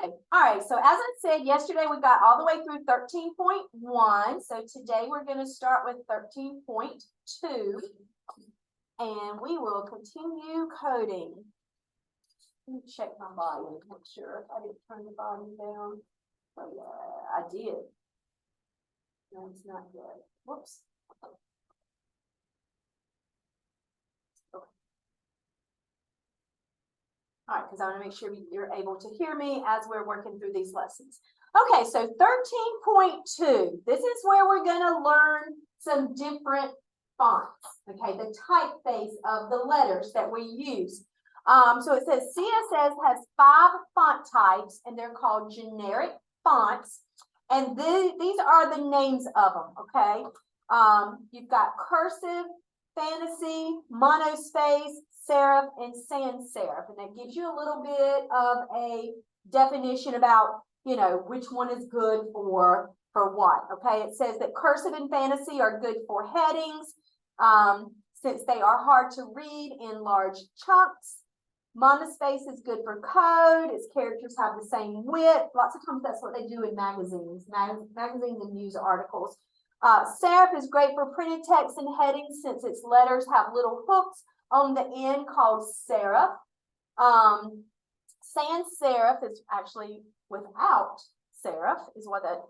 Okay, all right, so as I said yesterday, we got all the way through 13.1. So today we're going to start with 13.2, and we will continue coding. Let me check my volume, make sure I didn't turn the volume down. Oh, yeah, I did. No, it's not good. Whoops. All right, because I want to make sure you're able to hear me as we're working through these lessons. Okay, so 13.2, this is where we're going to learn some different fonts, okay, the typeface of the letters that we use. So it says CSS has 5 font types, and they're called generic fonts, and these are the names of them, okay? You've got cursive, fantasy, monospace, serif, and sans serif, and that gives you a little bit of a definition about, you know, which one is good for what. Okay, it says that cursive and fantasy are good for headings, since they are hard to read in large chunks. Monospace is good for code, its characters have the same width. Lots of times that's what they do in magazines and news articles. Serif is great for printed text and headings, since its letters have little hooks on the end called serif. Sans serif is actually without serif, is what that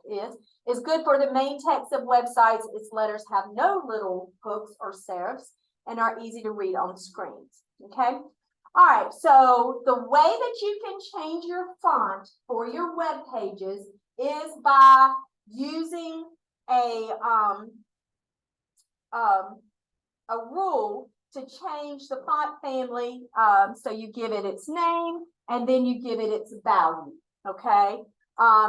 is good for the main text of websites. Its letters have no little hooks or serifs and are easy to read on screens. Okay. All right. So the way that you can change your font for your web pages is by using a rule to change the font family. So you give it its name and then you give it its value. Okay.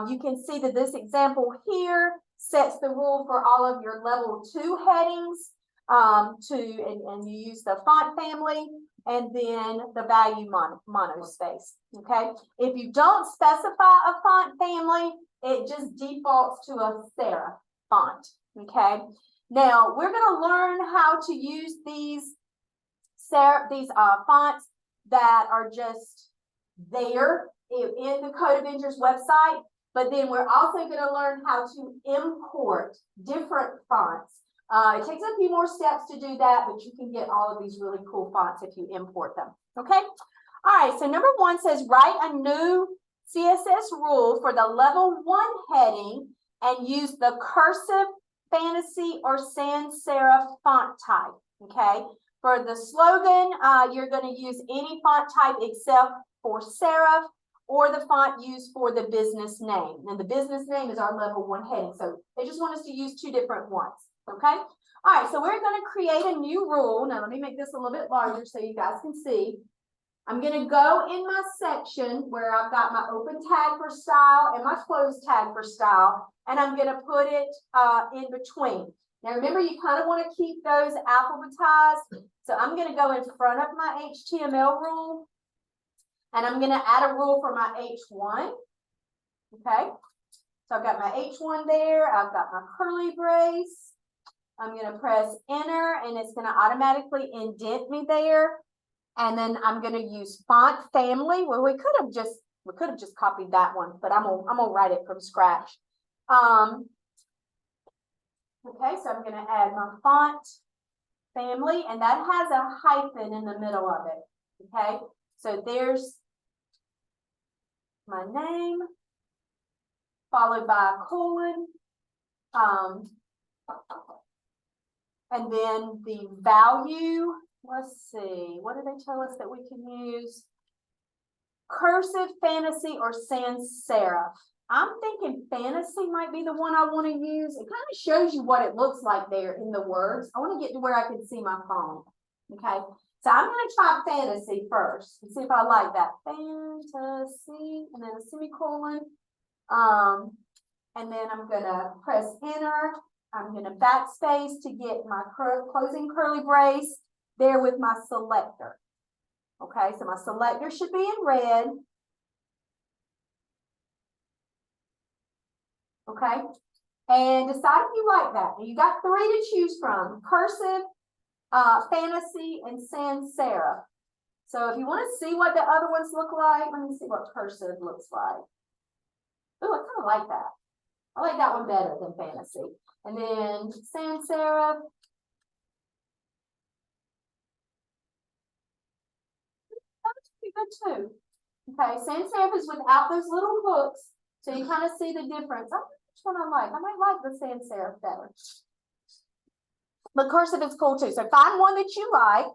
You can see that this example here sets the rule for all of your level 2 headings, and you use the font family and then the value monospace. Okay. If you don't specify a font family, it just defaults to a serif font. Okay. Now we're going to learn how to use these fonts that are just there in the Code Avengers website, but then we're also going to learn how to import different fonts. It takes a few more steps to do that, but you can get all of these really cool fonts if you import them. Okay. All right. So number 1 says write a new CSS rule for the level 1 heading and use the cursive, fantasy, or sans serif font type. Okay. For the slogan, you're going to use any font type except for serif or the font used for the business name. And the business name is our level 1 heading. So they just want us to use 2 different ones. Okay. All right. So we're going to create a new rule. Now let me make this a little bit larger so you guys can see. I'm going to go in my section where I've got my open tag for style and my closed tag for style, and I'm going to put it in between. Now remember, you kind of want to keep those alphabetized. So I'm going to go in front of my HTML rule, and I'm going to add a rule for my H1. Okay. So I've got my H1 there. I've got my curly brace. I'm going to press enter, and it's going to automatically indent me there. And then I'm going to use font family. Well, we could have just copied that one, but I'm gonna write it from scratch. Okay, so I'm going to add my font family, and that has a hyphen in the middle of it. Okay, so there's my name followed by a colon, and then the value. Let's see, what do they tell us that we can use? Cursive, fantasy, or sans serif. I'm thinking fantasy might be the one I want to use. It kind of shows you what it looks like there in the words. I want to get to where I can see my phone. Okay, so I'm going to try fantasy first and see if I like that. Fantasy, and then a semicolon. And then I'm going to press enter. I'm going to backspace to get my closing curly brace there with my selector. Okay, so my selector should be in red. Okay, and decide if you like that. Now you got 3 to choose from: cursive, fantasy, and sans serif. So if you want to see what the other ones look like, let me see what cursive looks like. Ooh, I kind of like that. I like that one better than fantasy. And then sans serif. That's pretty good too. Okay, sans serif is without those little hooks, so you kind of see the difference. I don't know which one I like. I might like the sans serif better. But cursive is cool too. So find one that you like.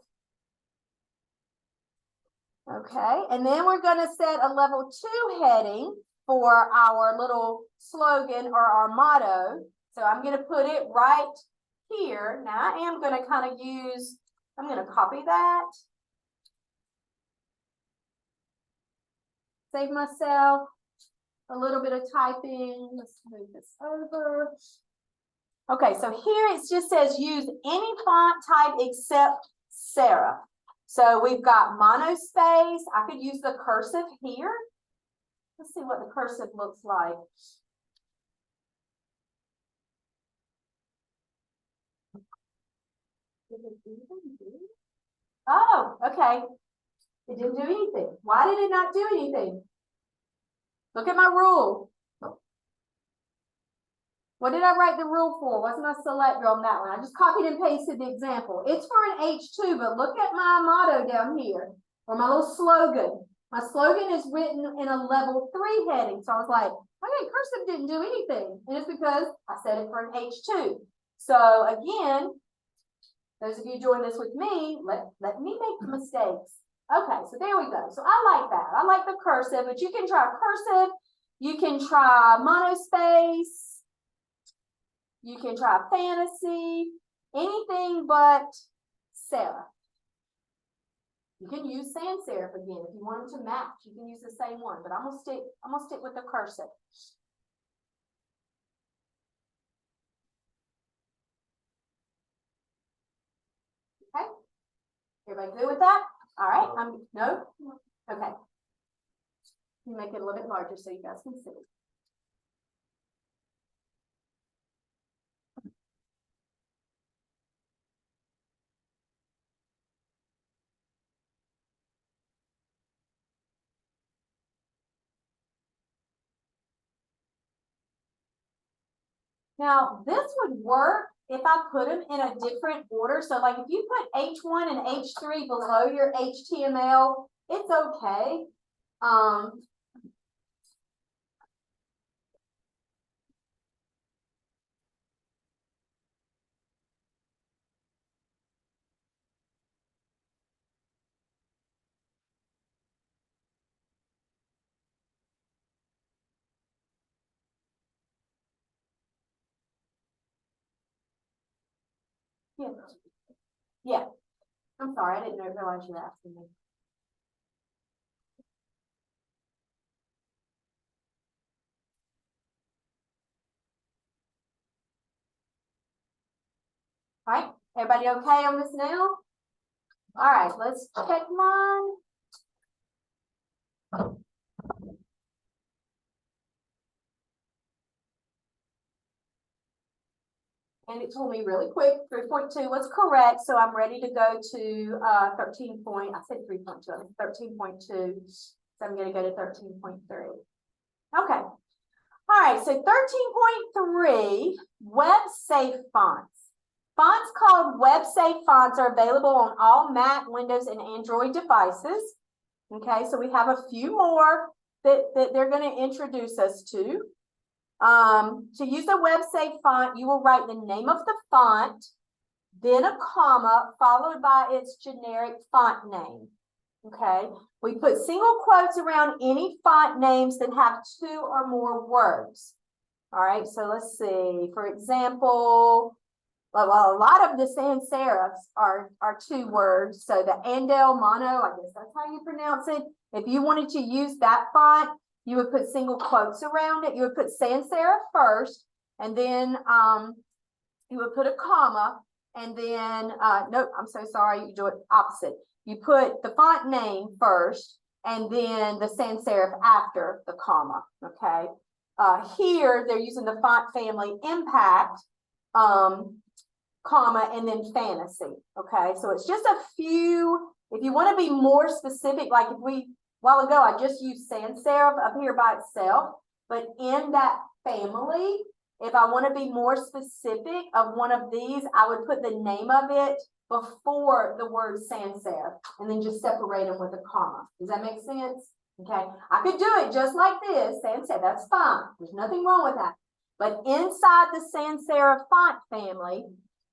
Okay, and then we're going to set a level 2 heading for our little slogan or our motto. So I'm going to put it right here. Now I am going to kind of use, I'm going to copy that. Save myself a little bit of typing. Let's move this over. Okay, so here it just says use any font type except serif. So we've got monospace. I could use the cursive here. Let's see what the cursive looks like. Oh, okay. It didn't do anything. Why did it not do anything? Look at my rule. What did I write the rule for? What's my selector on that one? I just copied and pasted the example. It's for an H2, but look at my motto down here, or my little slogan. My slogan is written in a level 3 heading. So I was like, okay, cursive didn't do anything. And it's because I set it for an H2. So again, those of you join this with me, let me make the mistakes. Okay, so there we go. So I like that. I like the cursive, but you can try cursive. You can try monospace. You can try fantasy, anything but serif. You can use sans serif again if you want them to match. You can use the same one, but I'm gonna stick with the cursive. Okay, everybody good with that? All right, no, okay. You make it a little bit larger so you guys can see. Now, this would work if I put them in a different order. So like if you put H1 and H3 below your HTML, it's okay. Yeah. Yeah. I'm sorry, I didn't realize you were asking me. All right, everybody okay on this now? All right, let's check mine. And it told me really quick, 3.2 was correct. So I'm ready to go to 13 point, I said 3.2, I mean 13.2. So I'm going to go to 13.3. Okay. All right, so 13.3, web safe fonts. Fonts called web safe fonts are available on all Mac, Windows, and Android devices. Okay, so we have a few more that they're going to introduce us to. To use a web safe font, you will write the name of the font, then a comma, followed by its generic font name. Okay, we put single quotes around any font names that have 2 or more words. All right, so let's see. For example, well, a lot of the sans serifs are 2 words. So the Andel Mono, I guess that's how you pronounce it. If you wanted to use that font, you would put single quotes around it. You would put sans serif first, and then you would put a comma, and then nope, I'm so sorry, you do it opposite. You put the font name first, and then the sans serif after the comma. Okay. Here they're using the font family Impact, comma, and then Fantasy. Okay, so it's just a few. If you want to be more specific, like if we, a while ago, I just used sans serif up here by itself, but in that family, if I want to be more specific of one of these, I would put the name of it before the word sans serif and then just separate them with a comma. Does that make sense? Okay, I could do it just like this, sans serif, that's fine. There's nothing wrong with that. But inside the sans serif font family,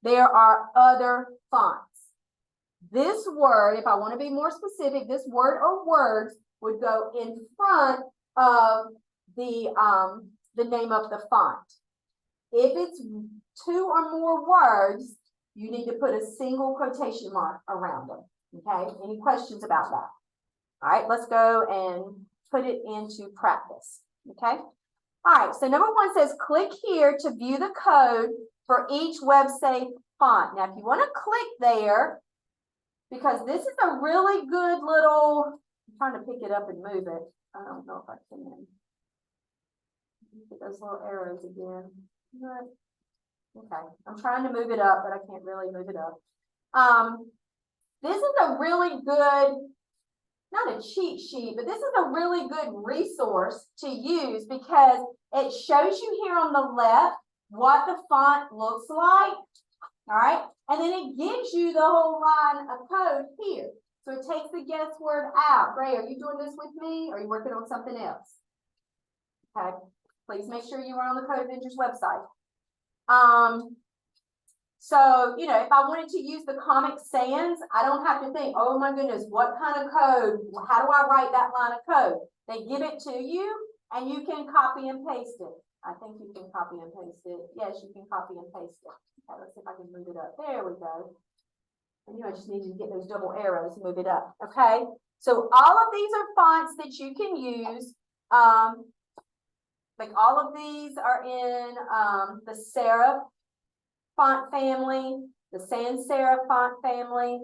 there are other fonts. This word, if I want to be more specific, this word or words would go in front of the name of the font. If it's 2 or more words, you need to put a single quotation mark around them. Okay, any questions about that? All right, let's go and put it into practice. Okay, all right, so number 1 says click here to view the code for each web-safe font. Now, if you want to click there, because this is a really good little, I'm trying to pick it up and move it. I don't know if I can. Get those little arrows again. Okay, I'm trying to move it up, but I can't really move it up. This is a really good, not a cheat sheet, but this is a really good resource to use because it shows you here on the left what the font looks like. All right, and then it gives you the whole line of code here. So it takes the guesswork out. Gray, are you doing this with me or are you working on something else? Okay, please make sure you are on the Code Avengers website. So, you know, if I wanted to use the Comic Sans, I don't have to think, oh my goodness, what kind of code? How do I write that line of code? They give it to you and you can copy and paste it. I think you can copy and paste it. Yes, you can copy and paste it. Okay, let's see if I can move it up. There we go. And you know, I just need to get those double arrows to move it up. Okay, so all of these are fonts that you can use. Like all of these are in the serif font family, the sans serif font family.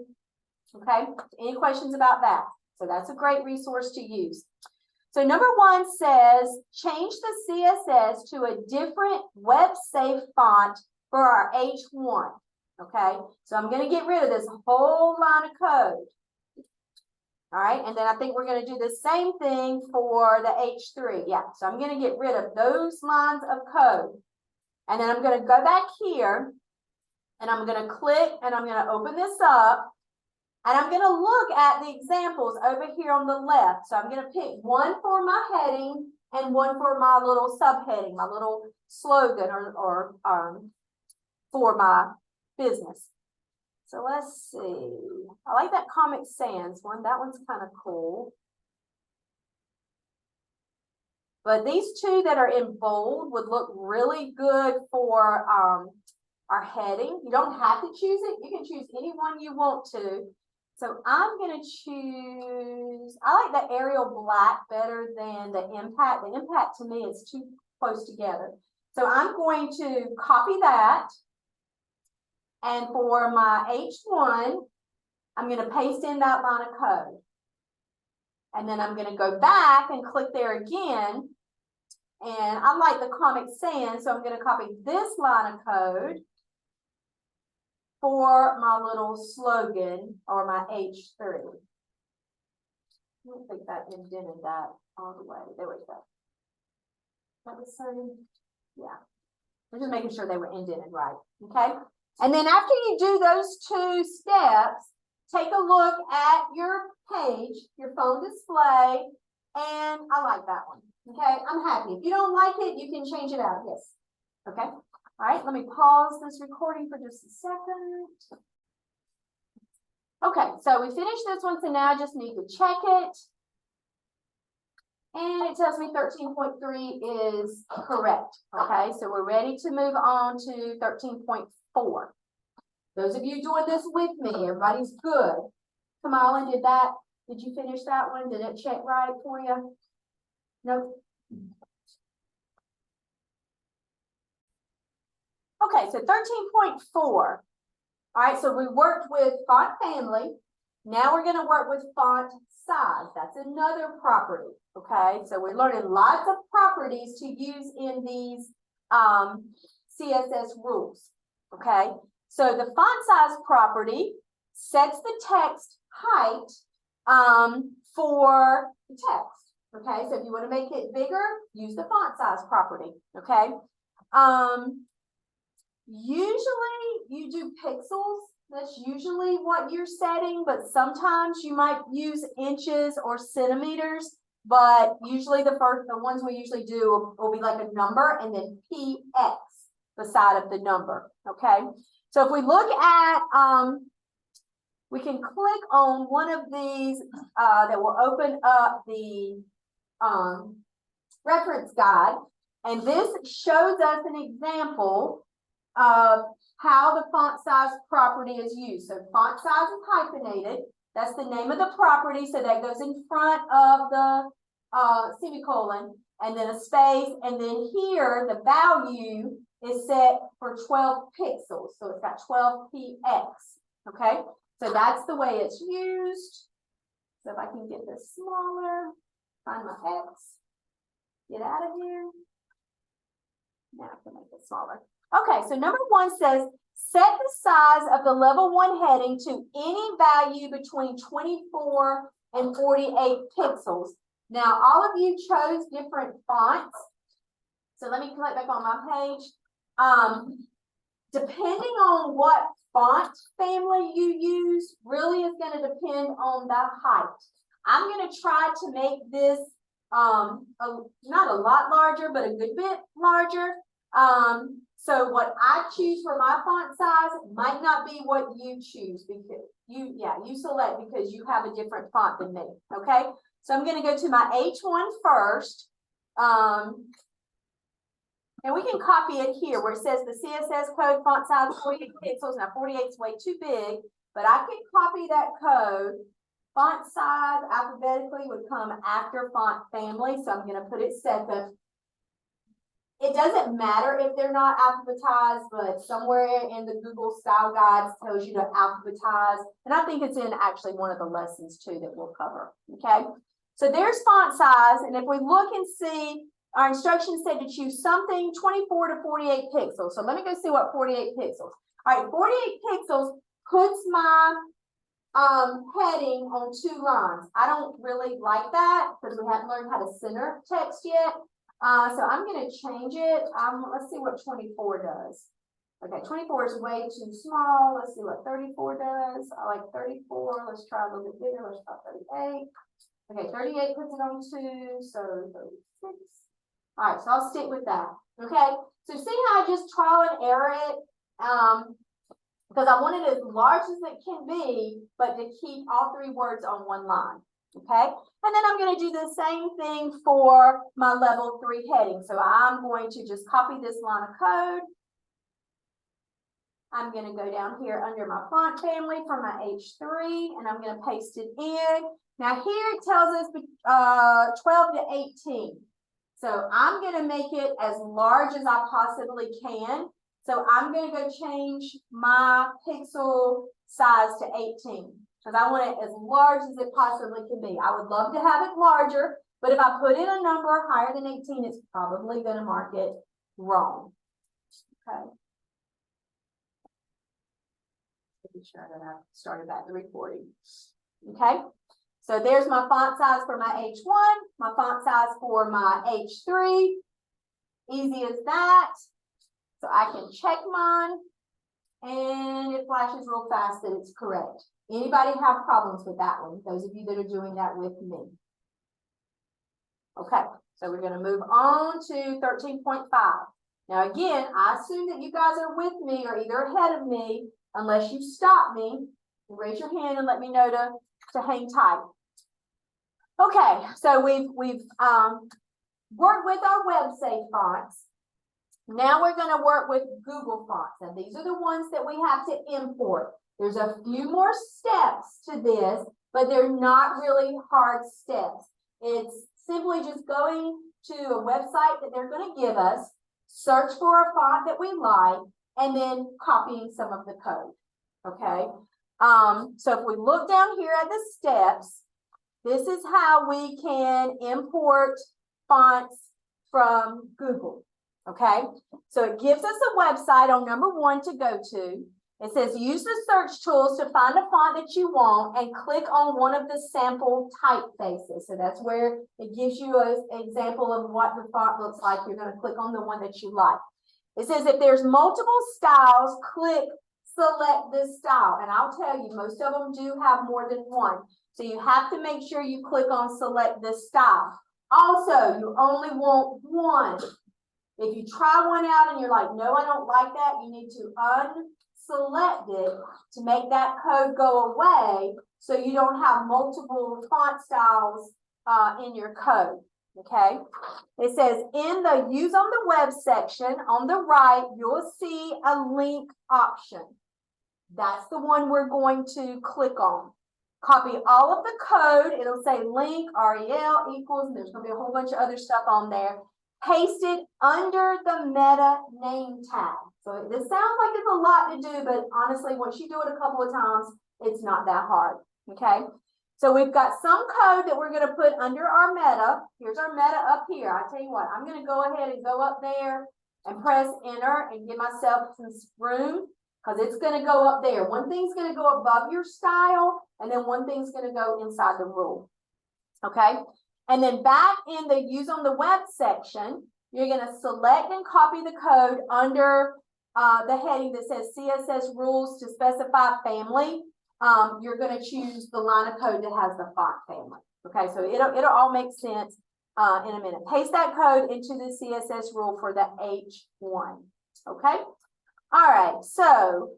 Okay, any questions about that? So that's a great resource to use. So number 1 says, change the CSS to a different web-safe font for our H1. Okay, so I'm going to get rid of this whole line of code. All right, and then I think we're going to do the same thing for the H3. Yeah, so I'm going to get rid of those lines of code. And then I'm going to go back here and I'm going to click and I'm going to open this up. And I'm going to look at the examples over here on the left. So I'm going to pick one for my heading and one for my little subheading, my little slogan or for my business. So let's see. I like that Comic Sans one. That one's kind of cool. But these 2 that are in bold would look really good for our heading. You don't have to choose it. You can choose any one you want to. So I'm going to choose, I like the Arial Black better than the Impact. The Impact to me is too close together. So I'm going to copy that. And for my H1, I'm going to paste in that line of code. And then I'm going to go back and click there again. And I like the Comic Sans, so I'm going to copy this line of code for my little slogan or my H3. I don't think that indented that all the way. There we go. That was so, yeah. I'm just making sure they were indented right. Okay. And then after you do those 2 steps, take a look at your page, your phone display, and I like that one. Okay, I'm happy. If you don't like it, you can change it out. Yes. Okay. All right, let me pause this recording for just a second. Okay, so we finished this one, so now I just need to check it. And it tells me 13.3 is correct. Okay, so we're ready to move on to 13.4. Those of you doing this with me, everybody's good. Kamala, did you finish that one? Did it check right for you? Nope. Okay, so 13.4. All right, so we worked with font family. Now we're going to work with font size. That's another property. Okay, so we're learning lots of properties to use in these CSS rules. Okay, so the font size property sets the text height for the text. Okay, so if you want to make it bigger, use the font size property. Okay. Usually you do pixels. That's usually what you're setting, but sometimes you might use inches or centimeters. But usually the ones we usually do will be like a number and then PX beside of the number. Okay. So if we look at, we can click on one of these that will open up the reference guide, and this shows us an example of how the font size property is used. So font size is hyphenated. That's the name of the property. So that goes in front of the semicolon and then a space. And then here the value is set for 12 pixels. So it's got 12 px. Okay. So that's the way it's used. So if I can get this smaller, find my X, get out of here. Now I can make it smaller. Okay, so number 1 says, set the size of the level 1 heading to any value between 24 and 48 pixels. Now, all of you chose different fonts. So let me click back on my page. Depending on what font family you use, really is going to depend on the height. I'm going to try to make this not a lot larger, but a good bit larger. So what I choose for my font size might not be what you choose, because you select because you have a different font than me. Okay, so I'm going to go to my H1 first. And we can copy it here where it says the CSS code font size 48 pixels. Now 48 is way too big, but I can copy that code. Font size alphabetically would come after font family, so I'm going to put it second. It doesn't matter if they're not alphabetized, but somewhere in the Google style guides tells you to alphabetize. And I think it's in actually one of the lessons too that we'll cover. Okay, so there's font size. And if we look and see, our instructions said to choose something 24 to 48 pixels. So let me go see what 48 pixels. All right, 48 pixels puts my heading on 2 lines. I don't really like that because we haven't learned how to center text yet. So I'm going to change it. Let's see what 24 does. Okay, 24 is way too small. Let's see what 34 does. I like 34. Let's try a little bit bigger. Let's try 38. Okay, 38 puts it on 2, so 36. All right, so I'll stick with that. Okay, so see how I just trial and error it? Because I want it as large as it can be, but to keep all 3 words on 1 line. Okay, and then I'm going to do the same thing for my level 3 heading. So I'm going to just copy this line of code. I'm going to go down here under my font family for my H3, and I'm going to paste it in. Now here it tells us 12 to 18. So I'm going to make it as large as I possibly can. So I'm going to go change my pixel size to 18. Because I want it as large as it possibly can be. I would love to have it larger, but if I put in a number higher than 18, it's probably going to mark it wrong. Okay. Making sure that I started back the recording. Okay. So there's my font size for my H1, my font size for my H3. Easy as that. So I can check mine, and it flashes real fast that it's correct. Anybody have problems with that one? Those of you that are doing that with me. Okay, so we're going to move on to 13.5. Now again, I assume that you guys are with me or either ahead of me, unless you stop me. Raise your hand and let me know to hang tight. Okay, so we've worked with our web safe fonts. Now we're going to work with Google fonts, and these are the ones that we have to import. There's a few more steps to this, but they're not really hard steps. It's simply just going to a website that they're going to give us, search for a font that we like, and then copying some of the code. Okay. So if we look down here at the steps, this is how we can import fonts from Google. Okay, so it gives us a website on number 1 to go to. It says use the search tools to find a font that you want and click on one of the sample typefaces. So that's where it gives you an example of what the font looks like. You're going to click on the one that you like. It says if there's multiple styles, select this style. And I'll tell you, most of them do have more than one. So you have to make sure you click on select this style. Also, you only want one. If you try one out and you're like, no, I don't like that, you need to unselect it to make that code go away so you don't have multiple font styles in your code. Okay, it says in the use on the web section on the right, you'll see a link option. That's the one we're going to click on. Copy all of the code. It'll say link, rel equals, and there's going to be a whole bunch of other stuff on there. Paste it under the meta name tag. So this sounds like it's a lot to do, but honestly, once you do it a couple of times, it's not that hard. Okay. So we've got some code that we're going to put under our meta. Here's our meta up here. I tell you what, I'm going to go ahead and go up there and press enter and give myself some room because it's going to go up there. One thing's going to go above your style, and then one thing's going to go inside the rule. Okay. And then back in the use on the web section, you're going to select and copy the code under the heading that says CSS rules to specify family. You're going to choose the line of code that has the font family. Okay, so it'll all make sense in a minute. Paste that code into the CSS rule for the H1. Okay, all right. So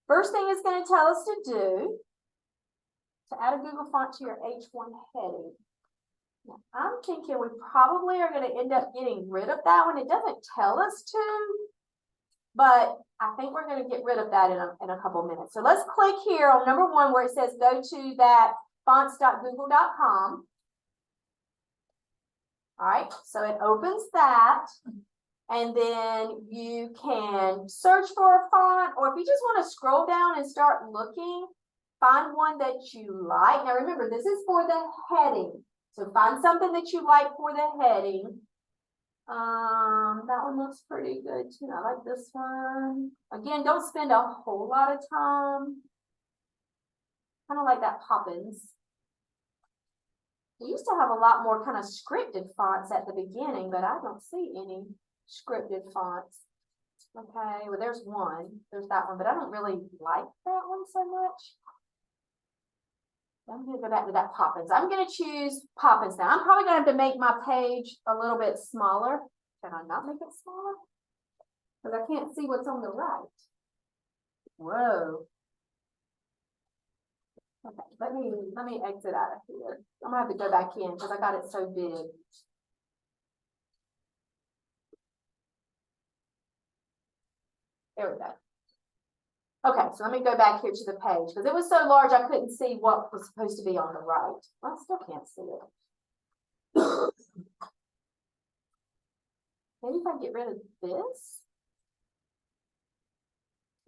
first thing it's going to tell us to do to add a Google font to your H1 heading. Now, I'm thinking we probably are going to end up getting rid of that one. It doesn't tell us to. But I think we're going to get rid of that in a couple minutes. So let's click here on number 1 where it says go to that fonts.google.com. All right, so it opens that. And then you can search for a font, or if you just want to scroll down and start looking, find one that you like. Now remember, this is for the heading. So find something that you like for the heading. That one looks pretty good too. I like this one. Again, don't spend a whole lot of time. Kind of like that Poppins. We used to have a lot more kind of scripted fonts at the beginning, but I don't see any scripted fonts. Okay, well there's one. There's that one, but I don't really like that one so much. I'm going to go back to that Poppins. I'm going to choose Poppins now. I'm probably going to have to make my page a little bit smaller. Can I not make it smaller? Because I can't see what's on the right. Whoa. Okay, let me exit out of here. I'm going to have to go back in because I got it so big. There we go. Okay, so let me go back here to the page because it was so large I couldn't see what was supposed to be on the right. Well, I still can't see it. Maybe if I get rid of this.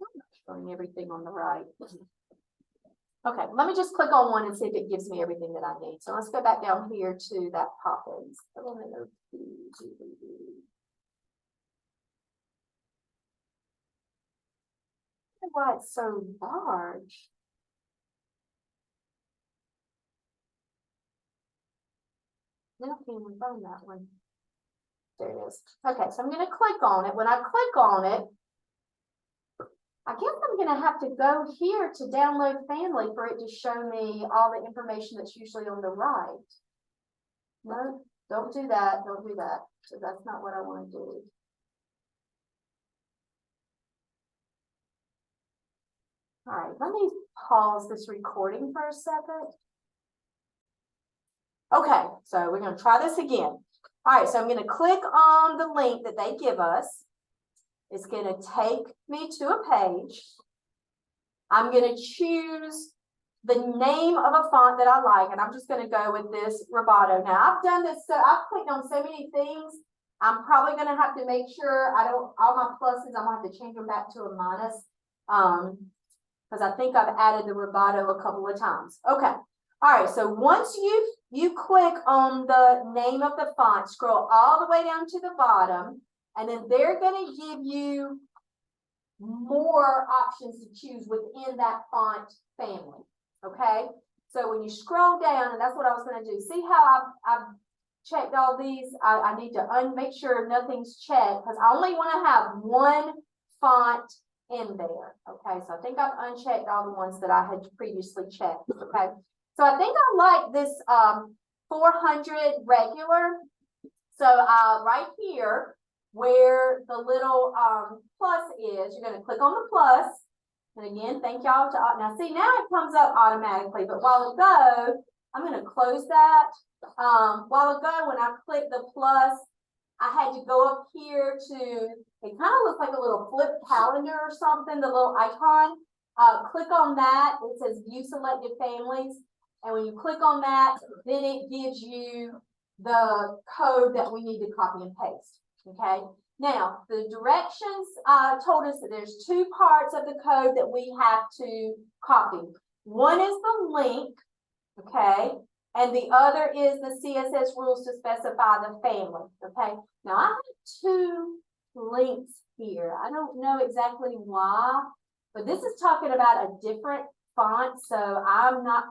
I'm not showing everything on the right. Okay, let me just click on one and see if it gives me everything that I need. So let's go back down here to that Poppins. Why it's so large. Now can we find that one? There it is. Okay, so I'm going to click on it. When I click on it, I guess I'm going to have to go here to download family for it to show me all the information that's usually on the right. No, don't do that. Don't do that. So that's not what I want to do. All right, let me pause this recording for a second. Okay, so we're going to try this again. All right, so I'm going to click on the link that they give us. It's going to take me to a page. I'm going to choose the name of a font that I like, and I'm just going to go with this Roboto. Now, I've done this, so I've clicked on so many things. I'm probably going to have to make sure I don't, all my pluses, I'm going to have to change them back to a minus. Because I think I've added the Roboto a couple of times. Okay. All right. So once you click on the name of the font, scroll all the way down to the bottom, and then they're going to give you more options to choose within that font family, okay? So when you scroll down, and that's what I was going to do. See how I've checked all these? I need to make sure nothing's checked because I only want to have one font in there. Okay, so I think I've unchecked all the ones that I had previously checked. Okay, so I think I like this 400 regular. So right here where the little plus is, you're going to click on the plus. And again, thank y'all. Now see, now it comes up automatically, but while ago, I'm going to close that. While ago, when I clicked the plus, I had to go up here to, it kind of looks like a little flip calendar or something, the little icon. Click on that. It says view selected families. And when you click on that, then it gives you the code that we need to copy and paste. Okay. Now, the directions told us that there's two parts of the code that we have to copy. One is the link, okay, and the other is the CSS rules to specify the family, okay. Now, I have two links here. I don't know exactly why, but this is talking about a different font, so I'm not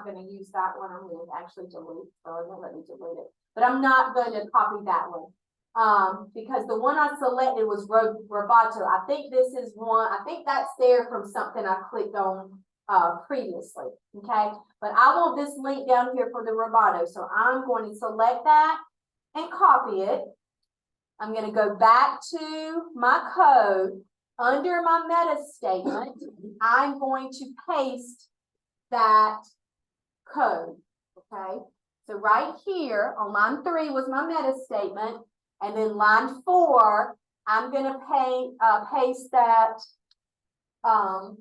going to use that one. I'm going to actually delete, so it won't let me delete it. But I'm not going to copy that one. Because the one I selected was Roboto. I think this is one, I think that's there from something I clicked on previously. Okay, but I want this link down here for the Roboto. So I'm going to select that and copy it. I'm going to go back to my code. Under my meta statement, I'm going to paste that code. Okay, so right here on line 3 was my meta statement. And then line 4, I'm going to paste that code.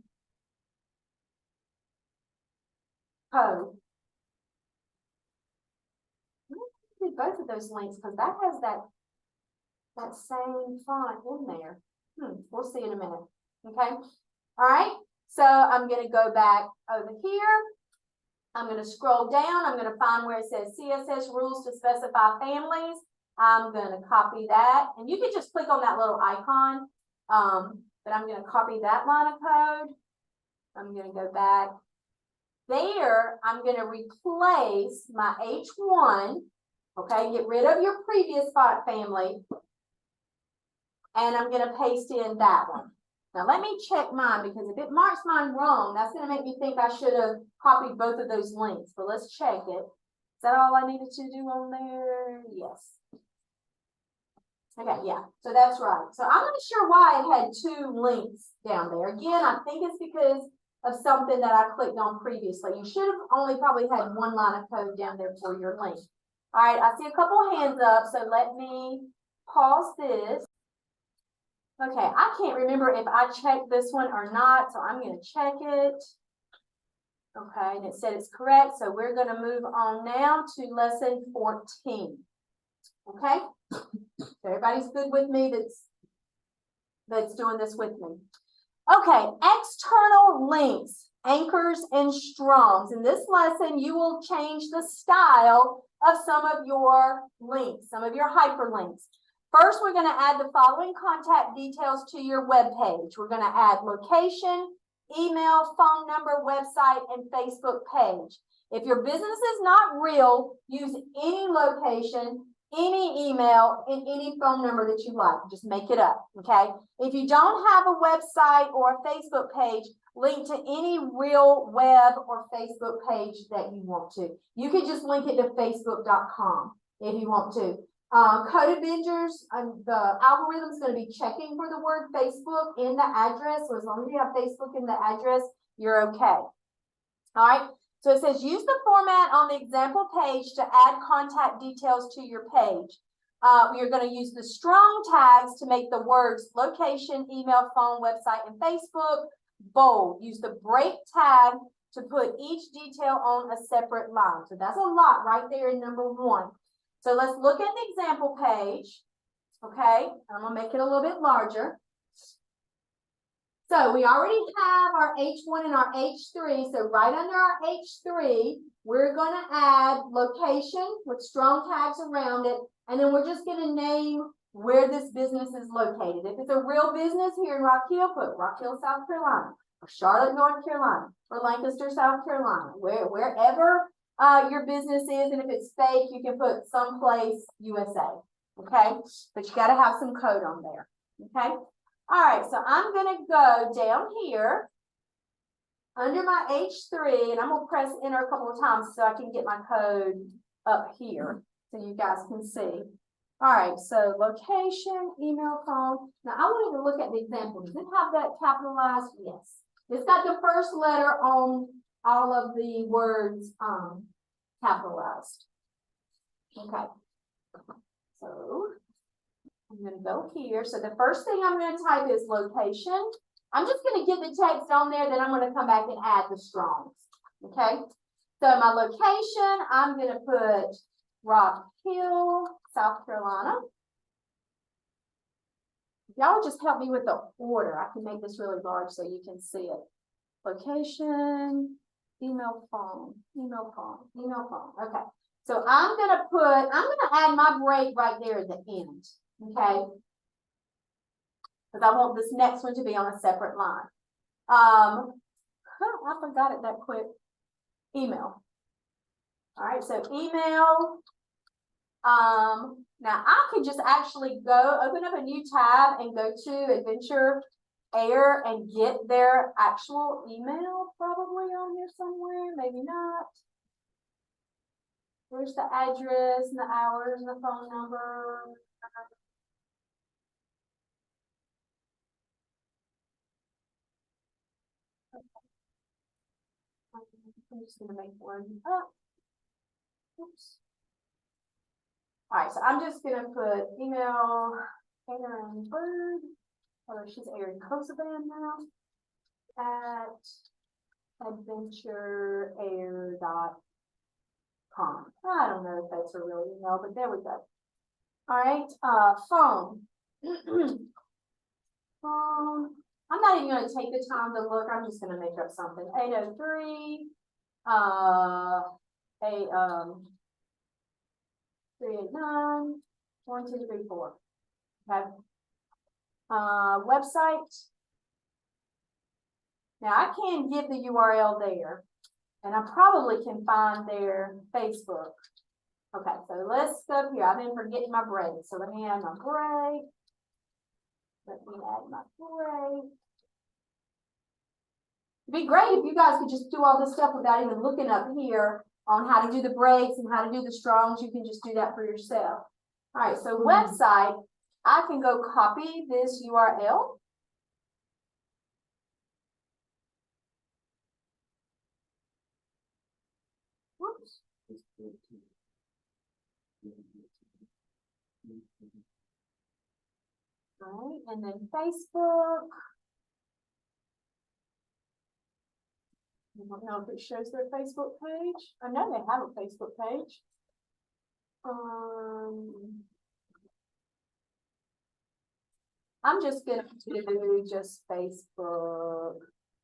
I'm going to do both of those links because that has that same font in there. We'll see in a minute. Okay. All right. So I'm going to go back over here. I'm going to scroll down. I'm going to find where it says CSS rules to specify families. I'm going to copy that, and you can just click on that little icon, but I'm going to copy that line of code. I'm going to go back there. I'm going to replace my H1, okay, get rid of your previous font family, and I'm going to paste in that one. Now, let me check mine, because if it marks mine wrong, that's going to make me think I should have copied both of those links, but let's check it. Is that all I needed to do on there? Yes. Okay, yeah, so that's right. So I'm not sure why it had 2 links down there. Again, I think it's because of something that I clicked on previously. You should have only probably had 1 line of code down there for your link. All right, I see a couple hands up, so let me pause this. Okay, I can't remember if I checked this one or not, so I'm going to check it. Okay, and it said it's correct, so we're going to move on now to lesson 14. Okay, so everybody's good with me that's doing this with me. Okay, external links, anchors, and strongs. In this lesson, you will change the style of some of your links, some of your hyperlinks. First, we're going to add the following contact details to your web page. We're going to add location, email, phone number, website, and Facebook page. If your business is not real, use any location, any email, and any phone number that you like. Just make it up, okay? If you don't have a website or a Facebook page, link to any real web or Facebook page that you want to. You can just link it to facebook.com if you want to. Code Avengers, the algorithm is going to be checking for the word Facebook in the address. So as long as you have Facebook in the address, you're okay. All right. So it says use the format on the example page to add contact details to your page. You're going to use the strong tags to make the words location, email, phone, website, and Facebook bold. Use the break tag to put each detail on a separate line. So that's a lot right there in number 1. So let's look at the example page. Okay, I'm going to make it a little bit larger. So we already have our H1 and our H3. So right under our H3, we're going to add location with strong tags around it. And then we're just going to name where this business is located. If it's a real business here in Rock Hill, put Rock Hill, South Carolina, or Charlotte, North Carolina, or Lancaster, South Carolina, wherever your business is. And if it's fake, you can put someplace USA. Okay, but you got to have some code on there. Okay, all right. So I'm gonna go down here under my H3, and I'm gonna press enter a couple of times so I can get my code up here so you guys can see. All right, so location, email, phone. Now I wanted to look at the example. Does it have that capitalized? Yes. It's got the first letter on all of the words capitalized. Okay. So I'm going to go here. So the first thing I'm going to type is location. I'm just going to get the text on there, then I'm going to come back and add the strongs. Okay. So my location, I'm going to put Rock Hill, South Carolina. Y'all just help me with the order. I can make this really large so you can see it. Location, email, phone, email, phone, email, phone. Okay. So I'm going to add my break right there at the end. Okay. Because I want this next one to be on a separate line. I forgot it that quick. Email. All right. So email. Now I could just actually open up a new tab and go to Adventure Air and get their actual email probably on here somewhere, maybe not. Where's the address and the hours and the phone number? I'm just gonna make one up. Oops. All right, so I'm just gonna put email Aaron Bird. Oh, she's Erin Kosovan now at adventureair.com. I don't know if that's her real email, but there we go. All right, phone. Phone. I'm not even going to take the time to look. I'm just going to make up something. 803. 389. 1234. Okay. Website. Now I can give the URL there, and I probably can find their Facebook. Okay, so let's go up here. I've been forgetting my break, so let me add my break. Let me add my break. It'd be great if you guys could just do all this stuff without even looking up here on how to do the breaks and how to do the strongs. You can just do that for yourself. All right, so website, I can go copy this URL. Whoops. All right, and then Facebook. I don't know if it shows their Facebook page. I know they have a Facebook page. I'm just gonna do just Facebook.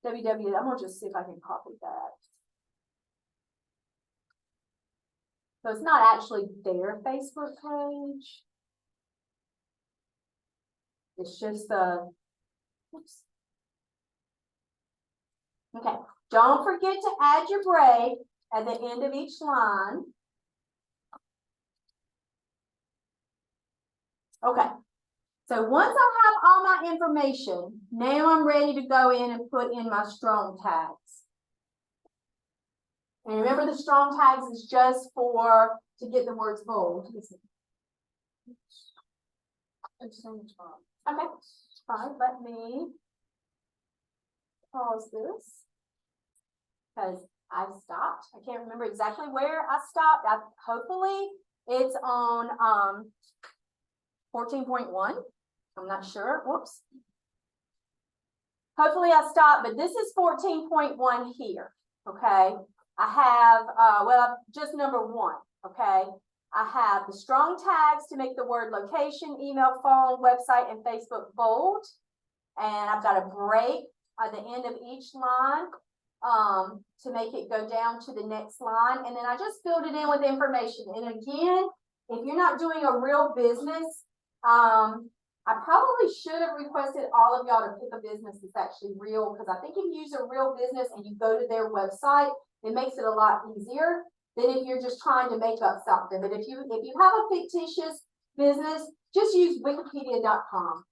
www. I'm gonna just see if I can copy that. So it's not actually their Facebook page. It's just the. Oops. Okay. Don't forget to add your break at the end of each line. Okay. So once I have all my information, now I'm ready to go in and put in my strong tags. And remember, the strong tags is just to get the words bold. Okay. Fine. Let me pause this. Because I stopped. I can't remember exactly where I stopped. Hopefully it's on 14.1. I'm not sure. Whoops. Hopefully I stopped, but this is 14.1 here. Okay. I have just number 1. Okay. I have the strong tags to make the word location, email, phone, website, and Facebook bold. And I've got a break at the end of each line to make it go down to the next line. And then I just filled it in with information. And again, if you're not doing a real business, I probably should have requested all of y'all to pick a business that's actually real, because I think if you use a real business and you go to their website, it makes it a lot easier than if you're just trying to make up something. But if you have a fictitious business, just use wikipedia.com.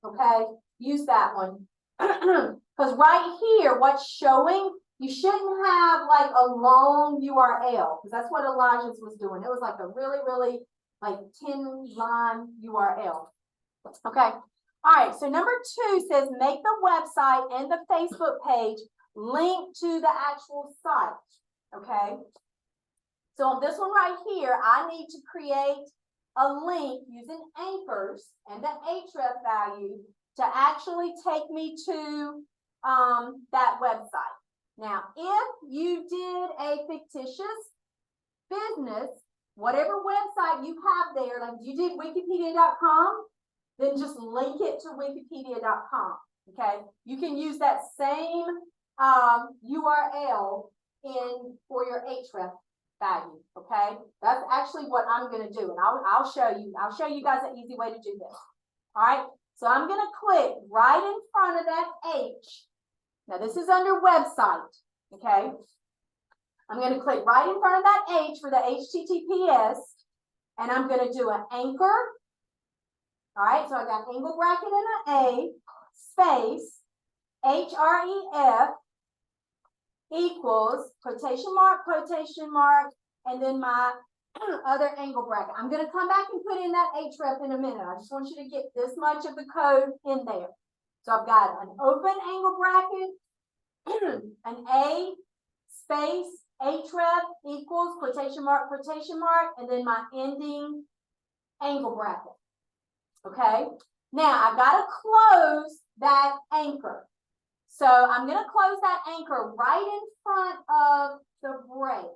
Okay, use that one. Because right here, what's showing, you shouldn't have like a long URL, because that's what Elijah's was doing. It was like a really, really like 10-line URL. Okay. All right. So number 2 says make the website and the Facebook page link to the actual site. Okay. So on this one right here, I need to create a link using anchors and the href value to actually take me to that website. Now, if you did a fictitious business, whatever website you have there, like you did wikipedia.com, then just link it to wikipedia.com. Okay, you can use that same URL for your href value. Okay, that's actually what I'm going to do, and I'll show you. I'll show you guys an easy way to do this. All right, so I'm going to click right in front of that H. Now this is under website. Okay, I'm going to click right in front of that H for the HTTPS, and I'm going to do an anchor. All right, so I got angle bracket and an A, space, href equals quotation mark, and then my other angle bracket. I'm going to come back and put in that href in a minute. I just want you to get this much of the code in there. So I've got an open angle bracket, an A, space, href equals quotation mark, and then my ending angle bracket. Okay, now I've got to close that anchor. So I'm going to close that anchor right in front of the break.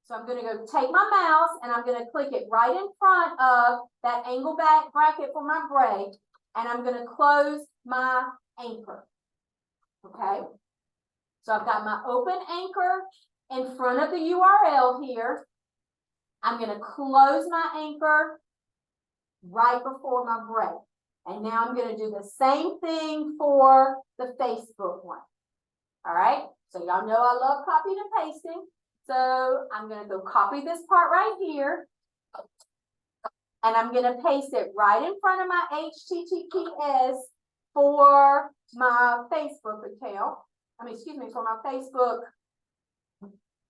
So I'm going to go take my mouse and I'm going to click it right in front of that angle bracket for my break, and I'm going to close my anchor. Okay, so I've got my open anchor in front of the URL here. I'm going to close my anchor right before my break. And now I'm going to do the same thing for the Facebook one. All right. So y'all know I love copying and pasting. So I'm going to go copy this part right here. And I'm going to paste it right in front of my HTTPS for my Facebook account. For my Facebook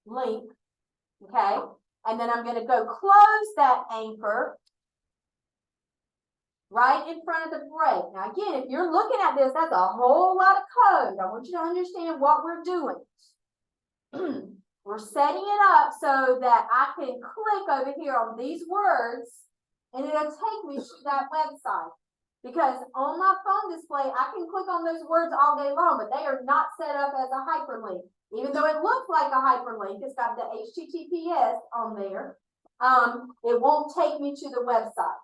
link. Okay. And then I'm going to go close that anchor right in front of the break. Now, again, if you're looking at this, that's a whole lot of code. I want you to understand what we're doing. We're setting it up so that I can click over here on these words, and it'll take me to that website. Because on my phone display, I can click on those words all day long, but they are not set up as a hyperlink. Even though it looks like a hyperlink, it's got the HTTPS on there, it won't take me to the website.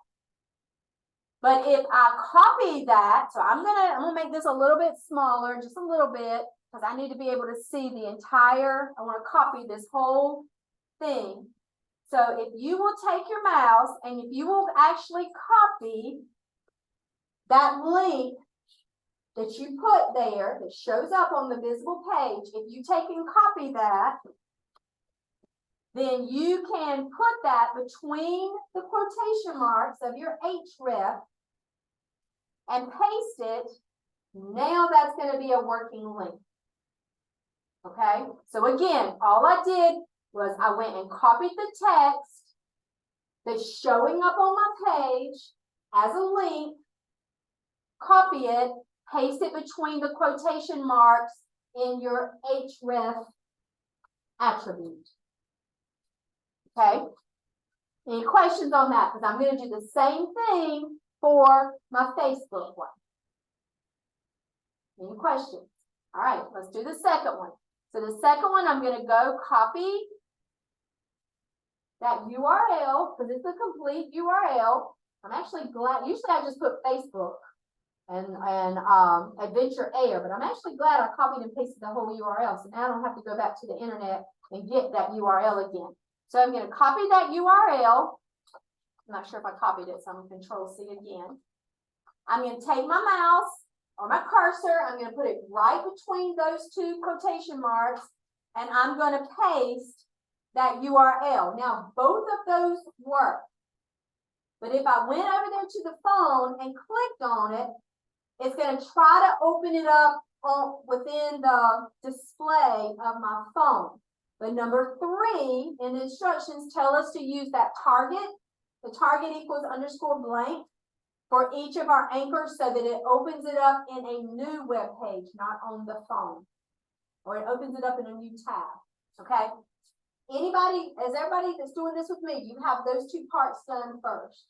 But if I copy that, so I'm gonna make this a little bit smaller, just a little bit, because I need to be able to see the entire, I want to copy this whole thing. So if you will take your mouse and if you will actually copy that link that you put there that shows up on the visible page, if you take and copy that, then you can put that between the quotation marks of your href and paste it. Now that's going to be a working link. Okay, so again, all I did was I went and copied the text that's showing up on my page as a link, copy it, paste it between the quotation marks in your href attribute. Okay, any questions on that? Because I'm going to do the same thing for my Facebook one. Any questions? All right, let's do the second one. So the second one, I'm going to go copy that URL because it's a complete URL. I'm actually glad. Usually I just put Facebook and Adventure Air, but I'm actually glad I copied and pasted the whole URL. So now I don't have to go back to the internet and get that URL again. So I'm going to copy that URL. I'm not sure if I copied it, so I'm gonna Control C again. I'm gonna take my mouse or my cursor, I'm gonna put it right between those two quotation marks, and I'm gonna paste that URL. Now, both of those work. But if I went over there to the phone and clicked on it, it's going to try to open it up within the display of my phone. But number 3 in the instructions tell us to use that target. The target equals underscore blank for each of our anchors so that it opens it up in a new web page, not on the phone. Or it opens it up in a new tab. Okay? Everybody that's doing this with me, you have those 2 parts done first.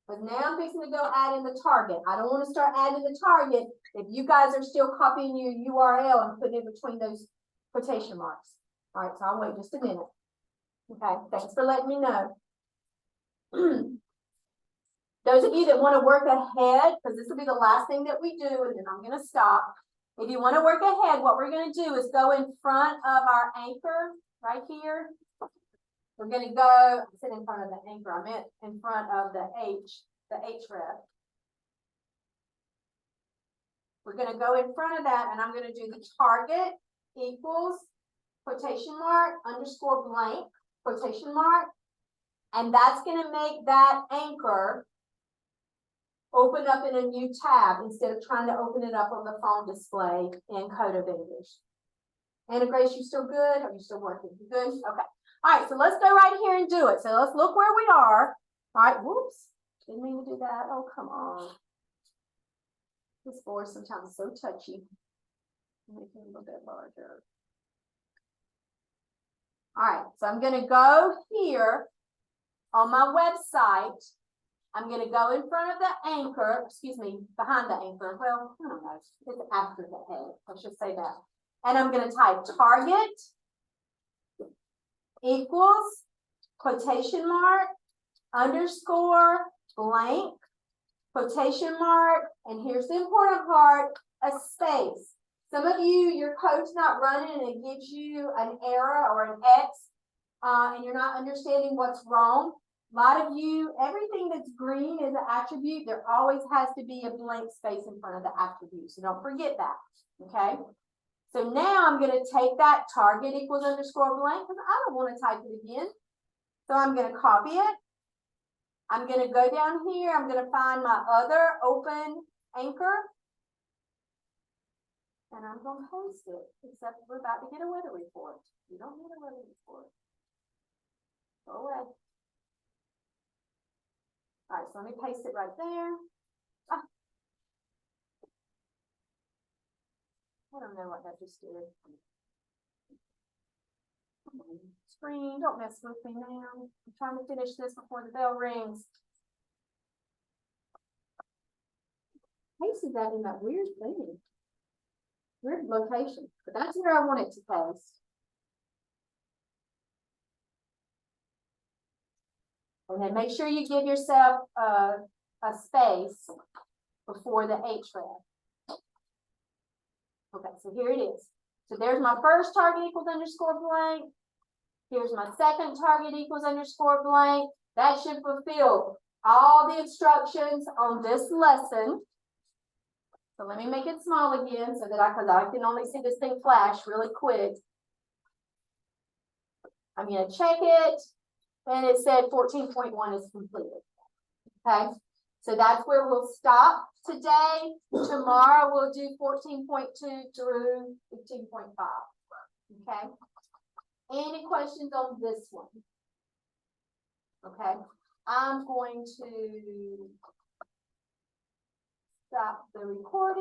But now I'm fixing to go add in the target. I don't want to start adding the target if you guys are still copying your URL and putting it between those quotation marks. All right, so I'll wait just a minute. Okay, thanks for letting me know. Those of you that want to work ahead, because this will be the last thing that we do, and then I'm going to stop. If you want to work ahead, what we're going to do is go in front of our anchor right here. We're going to go, I said in front of the anchor, I meant in front of the href. We're going to go in front of that, and I'm going to do the target equals quotation mark underscore blank quotation mark, and that's going to make that anchor open up in a new tab instead of trying to open it up on the phone display in Code of English. Anna Grace, you still good? Are you still working? You good? Okay. All right, so let's go right here and do it. So let's look where we are. All right, whoops. Didn't mean to do that. Oh, come on. This board sometimes is so touchy. Make it a little bit larger. All right, so I'm going to go here on my website. I'm going to go in front of the anchor, behind the anchor. Well, I don't know. It's after the head. I should say that. And I'm going to type target equals quotation mark underscore blank quotation mark, and here's the important part, a space. Some of you, your code's not running and it gives you an error or an X, and you're not understanding what's wrong. A lot of you, everything that's green is an attribute. There always has to be a blank space in front of the attribute, so don't forget that, okay? So now I'm going to take that target equals underscore blank because I don't want to type it again. So I'm going to copy it. I'm going to go down here. I'm going to find my other open anchor. And I'm going to paste it, except we're about to get a weather report. You don't need a weather report. Go away. All right, so let me paste it right there. I don't know what that just did. Screen, don't mess with me now. I'm trying to finish this before the bell rings. Pasted that in that weird thing. Weird location. But that's where I want it to paste. And then make sure you give yourself a space before the href. Okay, so here it is. So there's my first target equals underscore blank. Here's my second target equals underscore blank. That should fulfill all the instructions on this lesson. So let me make it small again so that because I can only see this thing flash really quick. I'm going to check it, and it said 14.1 is completed. Okay, so that's where we'll stop today. Tomorrow we'll do 14.2 through 15.5. Okay. Any questions on this one? Okay, I'm going to stop the recording.